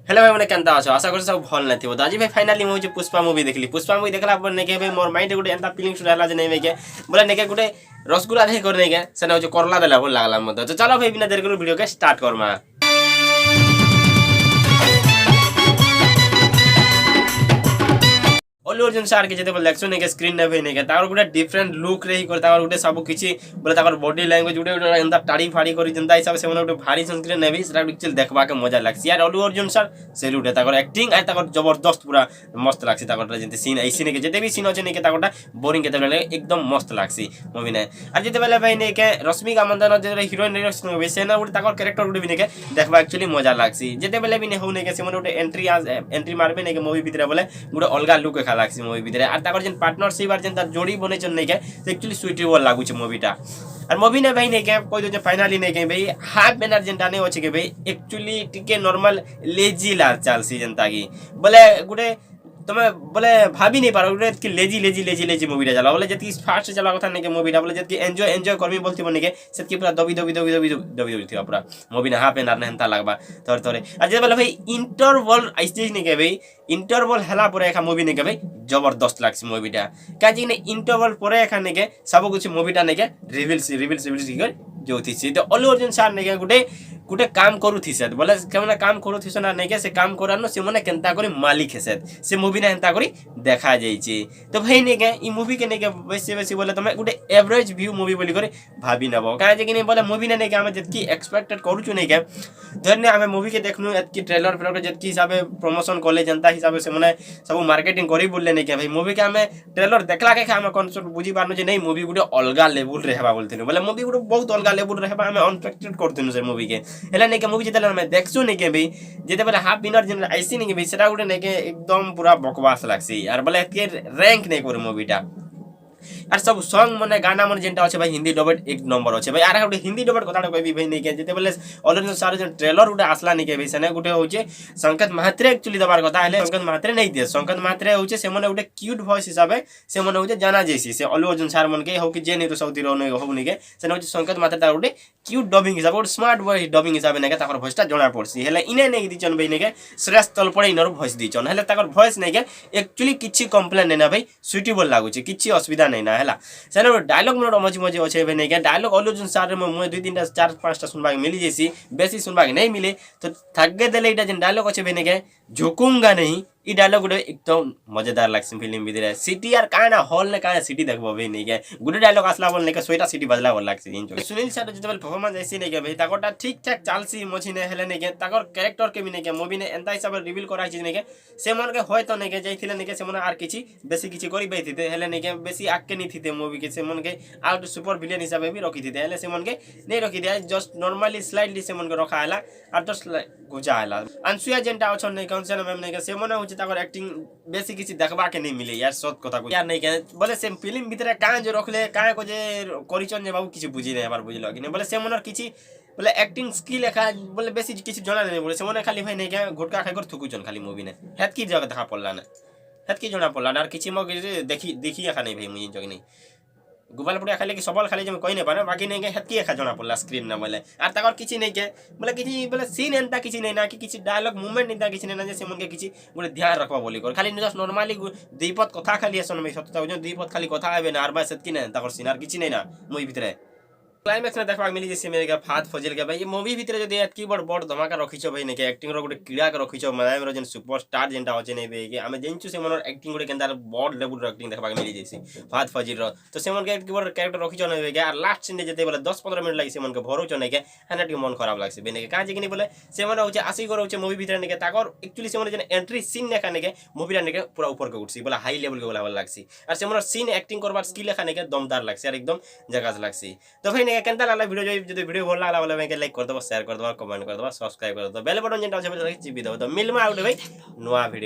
hello भाई मैंने केनता अच्छो आशा कर सब भल नहीं थी तो आज भाई फाइनाली मुझे पुष्पा मूवी देखली पुष्पा मूवी देखला पर नेके भाई मोर माइंड गोटे एंता फीलिंग्स रहला जे नहीं मेके बोले नेके गोटे रसगुल्ला दे कर नेके से ना करला देला बोल लागला मत तो चलो भाई बिना देर कर वीडियो के स्टार्ट करमा अल्लू अर्जुन सार के जेते बोले देखছো नेके स्क्रीन ने भाई नेके तार गोटे डिफरेंट लुक रही कर तार गोटे सब किछि बोले तार बॉडी लैंग्वेज गोटे गोटे एंता टाड़ी फाड़ी करी जनता हिसाब से गोटे भारी संस्कृत नेबी सेटा एक्चुअली देखबा के मजा लागसी यार अल्लू अर्जुन सर सेल्यूट है तार एक्टिंग आ तार जबरदस्त पूरा मस्त लागसी तार जेते सीन ऐसी नेके जेते भी सीन अछि नेके तार बोरिंग केते बेले एकदम मस्त लागसी मूवी ने आ जेते बेले भाई नेके रश्मिका मंदाना जे हीरोइन वैसे ना गोटे तार कैरेक्टर गोटे भी नेके देखबा एक्चुअली मजा लागसी जेते बेले भी ने हो नेके से गोटे एंट्री मारबे नेके मूवी भीतर बोले गोटे अलगा लुक लागसी मूवी भीतर और ताकर जेन पार्टनरशिप और जेन तार जोड़ी बने चन नहीं के एक्चुअली सुइटेबल लागु छ मूवीटा और मूवी ने भाई नहीं के कोई जो फाइनली नहीं के भाई हाफ बैनर जेनटा नहीं होछि के भाई एक्चुअली टिके नॉर्मल लेजी ला चालसी जनता की बोले गुडे तमे बोले भाभी नहीं पारो गुडे कि लेजी मूवीटा चला बोले जति फास्ट चला कथा नहीं के मूवीटा बोले जति एन्जॉय करबी बोलथि बने के सेति पूरा दबी थी पूरा मूवी ने हाफ बैनर ने हंता लागबा तोर तोरे आ जे बोले भाई इंटरवल आइस्टेज नहीं के भाई इंटरवल हला पूरा एका मूवी नहीं के भाई जबरदस्त लागसी मूवीटा काजी ने इंटरवल परे एका नहीं के सब कुछ मूवीटा नहीं के रिवील्स कर जो थी तो अल्लू अर्जुन सार नहीं के गुटे काम करू थी सत बोले केमना काम करू थी ना नहीं के से काम करानो से मने केनता करी मालिक है सत से मूवी ने हेंता करी देखा जाइए तो भाई नहीं के ई मूवी के नहीं के बेसी बोले तुम गुटे एवरेज व्यू मूवी बोली करे भाभी नबो काहे कि नहीं बोले मूवी ने नहीं के हम जतकी एक्सपेक्टेड करू छु नहीं के धरने हमें मूवी के देखनु एतकी ट्रेलर फिर जतकी हिसाबे प्रमोशन कॉलेज जनता हिसाबे से मने सब मार्केटिंग करी बोलले नहीं के भाई मूवी के हमें ट्रेलर देखला के हमें कॉन्सेप्ट बुझी पारनु जे नहीं मूवी गुटे अलगा लेवल रहबा बोलथिनु बोले मूवी गुटे बहुत अलगा लेवल रहबा हमें अनएक्सपेक्टेड करथिनु से मूवी के हेला नहीं के मूवी जेते हमें देखसु नहीं के भाई जेते बोले हाफ विनर जेन ऐसी नहीं के भाई सेटा गुटे नहीं के एकदम पूरा बकवास लागसी यार बोले के रैंक नहीं करे मूवीटा আর सब सॉन्ग मने गाना मन जेंटा আছে ভাই হিন্দি ডবেড এক নম্বর আছে ভাই আর একটা হিন্দি ডবেড কথাটা কইবি ভাই নাই কে যেতে বলে অলরেডি সার যে ট্রেলার উডে আসলা নাই কে ভাই সেনে গুটে होचे संकेत महात्रे एक्चुअली दबार কথা হলে संकेत महात्रे नहीं दे संकेत महात्रे होचे से मने उडे क्यूट वॉइस हिसाबे से मने होचे जाना जैसी से अल्लू अर्जुन सार मन के हो कि जे नहीं तो साउथ हीरो नहीं हो नहीं के सेने होचे संकेत महात्रे तार उडे क्यूट डबिंग हिसाबे उडे स्मार्ट वॉइस डबिंग हिसाबे नहीं के ताकर वॉइसटा जणा पड़सी हेले इने नहीं दिचन भाई नहीं के श्रेष्ठ तल पड़े इनर वॉइस दिचन हेले ताकर वॉइस नहीं के एक्चुअली किछि कंप्लेन नहीं ना भाई सुटेबल लागु छै किछि असुविधा नहीं ना हेला सेने डायलॉग मोर मजी अच्छे भाई नहीं के डायलॉग अल्लू अर्जुन सार में मुझे 2-3 4-5 सुनबा मिली जैसी बेसी सुनबा नहीं मिले तो थगे देले इटा जेन डायलॉग अच्छे भाई नहीं के झुकूंगा नहीं ई डायलॉग गुटे एकदम मजेदार लागसी फिल्म भीतर सिटी यार काना हॉल ने काना सिटी देखबो भाई नहीं के गुटे डायलॉग आसला बोल नहीं के सोइटा सिटी बजला बोल लागसी इंजॉय सुनील सर जते परफॉर्मेंस ऐसी नहीं के भाई ताकोटा ठीक ठाक चालसी मछी ने हेले नहीं के ताकर कैरेक्टर के भी नहीं के मूवी ने एंता हिसाब रिवील करा चीज नहीं के से मन के होय तो नहीं के जाइथिले नहीं के से मन आर किछि बेसी किछि करी बैथिते हेले नहीं के बेसी आके नहीं थिते मूवी के से मन के आउट सुपर विलेन हिसाब भी रखी थिते हेले से मन के नहीं रखी दिया जस्ट नॉर्मली स्लाइडली से मन के रखा हला और जस्ट गुजा हला अनसुया जेंटा अछन नहीं काउंसिल मैम नहीं के से मन होचे ताकर एक्टिंग बेसी किछि देखबा के नहीं मिले यार सत कथा को यार नहीं के बोले से फिल्म भीतर काहे जो रखले काहे को जे करिचन जे बाबू किछि बुझी नहीं बार बुझलो कि नहीं बोले से मनर किछि बोले एक्टिंग स्किल एका बोले बेसी किछि जना नहीं बोले से मन खाली भाई नहीं के गुटका खाइ कर थुकुचन खाली मूवी ने हेत की जगह देखा पड़ला ना हेत की जना पड़ला ना किछि म देखी एका नहीं भाई मुझे जग नहीं गुबाल पड़े खाली कि सबल खाली जे कहि नहीं पारे बाकी नहीं के हेत की एका जना पड़ला स्क्रीन ना बोले आर ताकर किछि नहीं के बोले किछि बोले सीन एंता किछि नहीं ना कि किछि डायलॉग मूवमेंट नहीं ता किछि नहीं ना जे मन के किछि बोले ध्यान रखबा बोली कर खाली जस्ट नॉर्मली दीपत कथा खाली असन में सत्ता जो दीपत खाली कथा आबे ना आर बा सेत कि ना ताकर सीन आर किछि नहीं ना मूवी भीतर क्लाइमैक्स में देखा मिली जैसे मेरे फात फजिल के भाई ये मूवी भीतर जो एतकी बड़ धमाका रखिछ भाई नहीं एक्टिंग रो गोटे कीड़ा के रखिछ मलयालम रो जेन सुपरस्टार जेनटा होचे नहीं भाई के हमें जेंचु से मनर एक्टिंग गोटे केनदार बड़ लेवल रो एक्टिंग देखबा मिली जैसे फात फजिल रो तो से मन के एतकी बड़ कैरेक्टर रखिछ नहीं भाई के और लास्ट सीन जेते बोले 10-15 मिनट लागि से मन के भरोच नहीं के हनेट के मन खराब लागसे बेने के काजे कि नहीं बोले से मन होचे आसी कर होचे मूवी भीतर नहीं के ताकर एक्चुअली से मन जेन एंट्री सीन ने काने के मूवी रा ने के पूरा ऊपर के उठसी बोला हाई लेवल के बोला लागसी और से मन सीन एक्टिंग करबार स्किल खाने के दमदार लागसी और एकदम जगास लागसी तो भाई ने केनता लागला वीडियो যদি ভিডিও ভালো লাগলা বলে ভাই লাইক করে দাও শেয়ার করে দাও কমেন্ট করে দাও সাবস্ক্রাইব করে দাও বেল বাটন যেটা আছে চিপি দাও তো মিলমা আউট ভাই নয়া ভিডিও